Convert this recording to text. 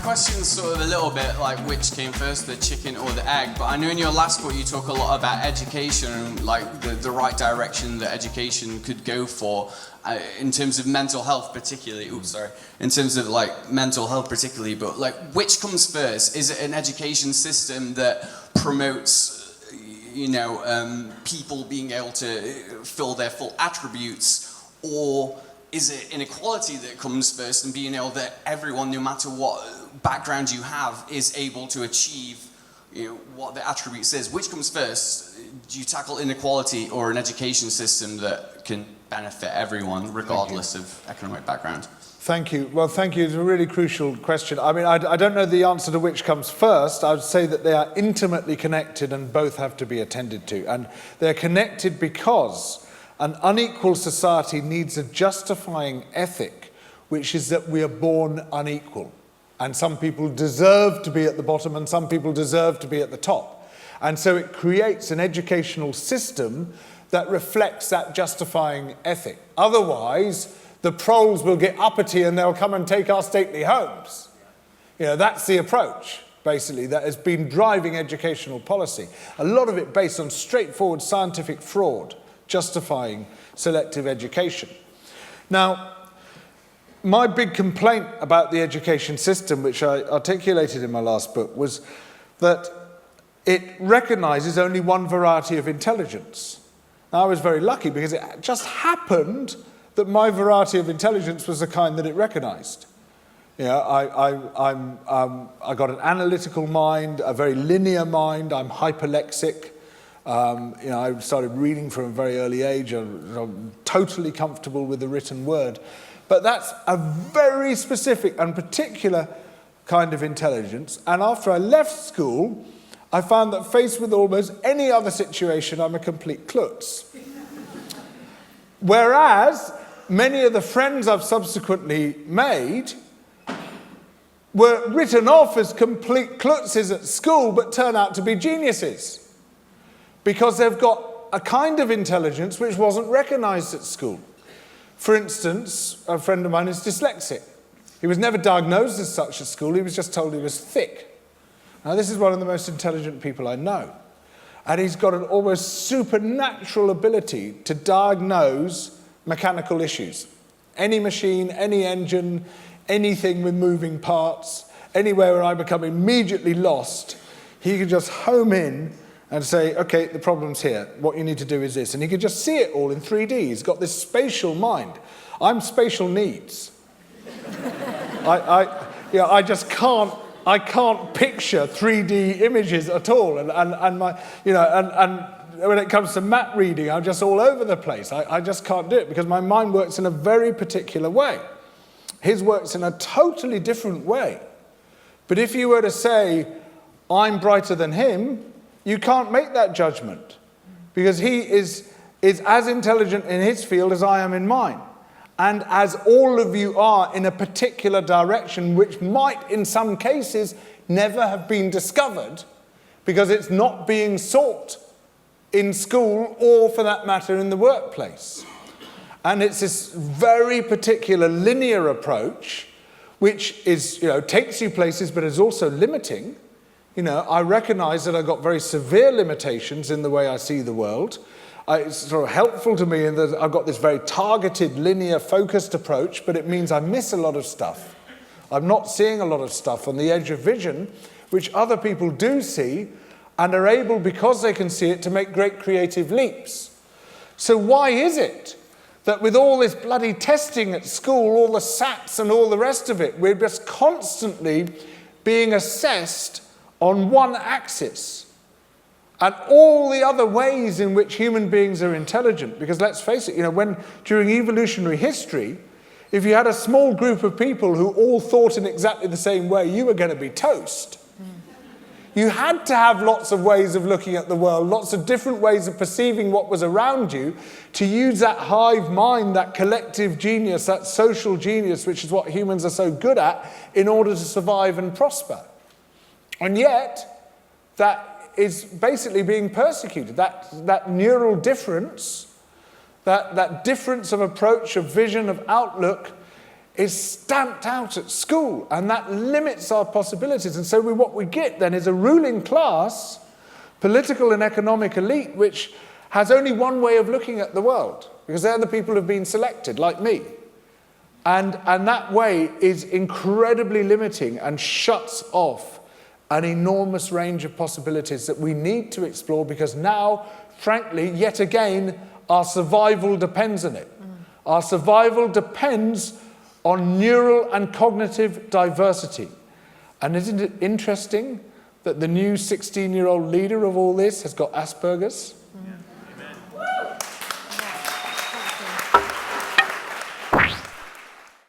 question's sort of a little bit like which came first, the chicken or the egg, but I know in your last book you talk a lot about education and like the right direction that education could go for in terms of mental health particularly. In terms of like mental health particularly, but like which comes first? Is it an education system that promotes, people being able to fill their full attributes, or is it inequality that comes first and being able that everyone, no matter what background you have, is able to achieve what the attributes is? Which comes first? Do you tackle inequality or an education system that can benefit everyone regardless of economic background? Thank you. Well, thank you. It's a really crucial question. I mean, I don't know the answer to which comes first. I would say that they are intimately connected and both have to be attended to. And they're connected because an unequal society needs a justifying ethic, which is that we are born unequal. And some people deserve to be at the bottom and some people deserve to be at the top. And so it creates an educational system that reflects that justifying ethic. Otherwise, the proles will get uppity and they'll come and take our stately homes. That's the approach, basically, that has been driving educational policy. A lot of it based on straightforward scientific fraud, justifying selective education. Now, my big complaint about the education system, which I articulated in my last book, was that it recognizes only one variety of intelligence. Now, I was very lucky because it just happened that my variety of intelligence was the kind that it recognized. I got an analytical mind, a very linear mind, I'm hyperlexic. I started reading from a very early age. I'm totally comfortable with the written word. But that's a very specific and particular kind of intelligence. And after I left school, I found that faced with almost any other situation, I'm a complete klutz. Whereas many of the friends I've subsequently made were written off as complete klutzes at school, but turn out to be geniuses. Because they've got a kind of intelligence which wasn't recognized at school. For instance, a friend of mine is dyslexic. He was never diagnosed as such at school, he was just told he was thick. Now, this is one of the most intelligent people I know. And he's got an almost supernatural ability to diagnose mechanical issues. Any machine, any engine, anything with moving parts, anywhere where I become immediately lost, he can just home in and say, okay, the problem's here. What you need to do is this. And he can just see it all in 3D. He's got this spatial mind. I'm spatial needs. I just can't picture 3D images at all. And when it comes to map reading, I'm just all over the place. I just can't do it because my mind works in a very particular way. His works in a totally different way. But if you were to say, I'm brighter than him, you can't make that judgment because he is as intelligent in his field as I am in mine. And as all of you are in a particular direction, which might in some cases never have been discovered because it's not being sought in school or, for that matter, in the workplace. And it's this very particular linear approach which is, takes you places but is also limiting. I recognize that I've got very severe limitations in the way I see the world. It's sort of helpful to me in that I've got this very targeted, linear, focused approach, but it means I miss a lot of stuff. I'm not seeing a lot of stuff on the edge of vision, which other people do see and are able, because they can see it, to make great creative leaps. So why is it that with all this bloody testing at school, all the SATs and all the rest of it, we're just constantly being assessed on one axis, and all the other ways in which human beings are intelligent? Because let's face it, when during evolutionary history, if you had a small group of people who all thought in exactly the same way, you were going to be toast. You had to have lots of ways of looking at the world, lots of different ways of perceiving what was around you, to use that hive mind, that collective genius, that social genius, which is what humans are so good at, in order to survive and prosper. And yet, that is basically being persecuted. That neural difference, that difference of approach, of vision, of outlook, is stamped out at school, and that limits our possibilities. And so what we get then is a ruling class, political and economic elite, which has only one way of looking at the world, because they're the people who've been selected, like me. And that way is incredibly limiting and shuts off an enormous range of possibilities that we need to explore, because now, frankly, yet again, our survival depends on it. Our survival depends on neural and cognitive diversity. And isn't it interesting that the new 16-year-old leader of all this has got Asperger's?